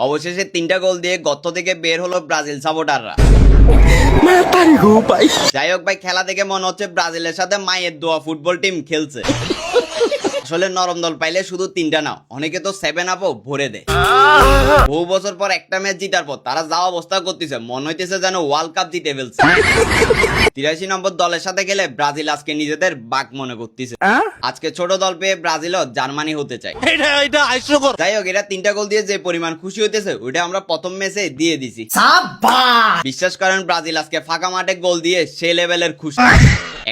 অবশেষে 3টা গোল দিয়ে গর্ত থেকে বের হলো ব্রাজিল সাপোর্টাররা। যাই হোক ভাই, খেলা দেখে মনে হচ্ছে ব্রাজিলের সাথে মায়ের দোয়া ফুটবল টিম খেলছে। আসলে নরম দল পাইলে শুধু 3টা না, অনেকে তো 7 আপও ভরে দেয়। বহু বছর পর একটা ম্যাচ জিতার পর তারা যা অবস্থা করতেছে মনে হইতেছে যেন ওয়ার্ল্ড কাপ জিতে ফেলছে। 83 নম্বর দলের সাথে গেলে ব্রাজিল আজকে নিজেদের বাক মনে করতেছে। আজকে ছোট দল পেয়ে ব্রাজিলও জার্মানি হতে চায়। যাই হোক, এরা 3টা গোল দিয়ে যে পরিমাণ খুশি হইতেছে ওইটা আমরা প্রথম ম্যাচে দিয়ে দিছি। বিশ্বাস করেন, ব্রাজিল আজকে ফাঁকা মাঠে গোল দিয়ে সে লেভেলের খুশি।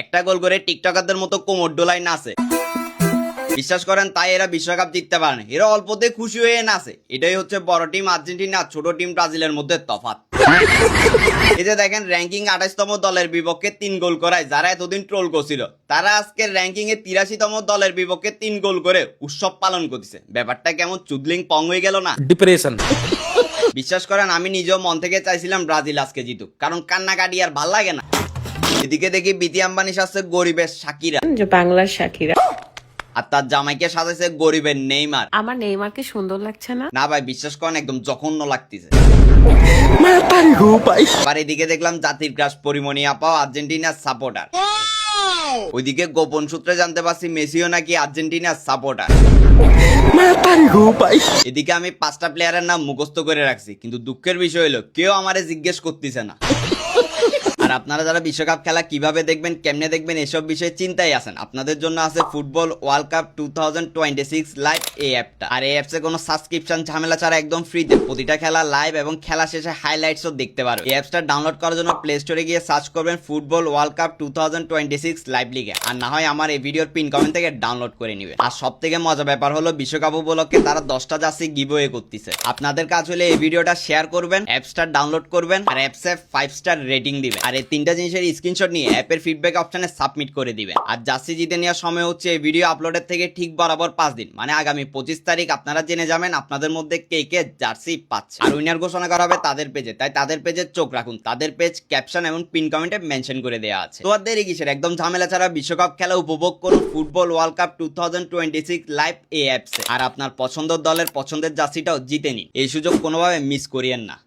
একটা গোল করে টিকটকারদের মতো কোমর ডোলাই নাচে। বিশ্বাস করেন, তাই এরা বিশ্বকাপ জিততে পারে না। এরা অল্পতে খুশি হয়ে নাচে। এটাই হচ্ছে বড় টিম আর্জেন্টিনা, ছোট টিম ব্রাজিলের মধ্যে তফাৎ। এই যে দেখেন, র্যাঙ্কিং 28তম দলের বিপক্ষে 3 গোল করায় যারা এতদিন ট্রোল করছিল, তারা আজকে র্যাঙ্কিং এ 83তম দলের বিপক্ষে 3 গোল করে উৎসব পালন করতেছে। ব্যাপারটা কেমন চুদলিং পং হয়ে গেল না? ডিপ্রেশন। বিশ্বাস করেন, আমি নিজেও মন থেকে চাইছিলাম ব্রাজিল আজকে জিতুক, কারণ কান্নাকাটি আর ভাল লাগে না। এদিকে দেখি বিতি আম্বানি সাজছে গরিবের শাকিরা, যে বাংলার শাকিরা, আর তার জামাইকে সাজাইছে গরিবের নেইমার। আমার নেইমারকে সুন্দর লাগছে না? না ভাই, বিশ্বাস করেন একদম জঘন্য লাগতেছে। আর এদিকে দেখলাম জাতির ক্রাশ পরিমণি আপাও আর্জেন্টিনার সাপোর্টার। ওইদিকে গোপন সূত্রে জানতে পারছি মেসিও নাকি আর্জেন্টিনার সাপোর্টার। এদিকে আমি 5টা প্লেয়ারের নাম মুখস্থ করে রাখছি, কিন্তু দুঃখের বিষয় হলো কেউ আমারে জিজ্ঞেস করতেছে না। আর আপনারা যারা বিশ্বকাপ খেলা কিভাবে দেখবেন, কেমনে দেখবেন, এসব বিষয়ে চিন্তায় আছেন, আপনাদের জন্য আছে ফুটবল ওয়ার্ল্ড কাপ 2026 লাইভ এই অ্যাপটা। আর এই অ্যাপসে কোনো সাবস্ক্রিপশন ঝামেলা ছাড়া একদম ফ্রিতে প্রতিটা খেলা লাইভ এবং খেলা শেষে হাইলাইটসও দেখতে পারবেন। এই অ্যাপসটা ডাউনলোড করার জন্য প্লে স্টোরে গিয়ে সার্চ করবেন ফুটবল ওয়ার্ল্ড কাপ 2026 লাইভ লিগে, আর না হয় আমার এই ভিডিওর পিন কমেন্ট থেকে ডাউনলোড করে নেবেন। আর সব থেকে মজা ব্যাপার হলো বিশ্বকাপ উপলক্ষে তারা 10টা জার্সি গিভওয়ে করতেছে। আপনাদের কাজ হলে এই ভিডিওটা শেয়ার করবেন, অ্যাপসটা ডাউনলোড করবেন, আর অ্যাপসে 5 স্টার রেটিং দিবেন। আর এই 3টা জিনিসের স্ক্রিনশট নিয়ে অ্যাপের ফিডব্যাক অপশনে সাবমিট করে দিবেন। আর জার্সি জিতে নেওয়ার সময় হচ্ছে এই ভিডিও আপলোডের থেকে ঠিক বরাবর 5 দিন, মানে আগামী 25 তারিখ আপনারা জেনে যাবেন আপনাদের মধ্যে কে কে জার্সি পাচ্ছে। আর উইনার ঘোষণা করা হবে তাদের পেজে, তাই তাদের পেজে চোখ রাখুন। তাদের পেজ ক্যাপশন এবং পিন কমেন্টে মেনশন করে দেওয়া আছে। তো আর দেরি কিসের, একদম ঝামেলা ছাড়া বিশ্বকাপ খেলা উপভোগ করুন ফুটবল ওয়ার্ল্ড কাপ 2026 লাইভ এই অ্যাপসে। আর আপনার পছন্দের দলের পছন্দের জার্সিটাও জিতে নিন, এই সুযোগ কোনোভাবে মিস করিয়েন না।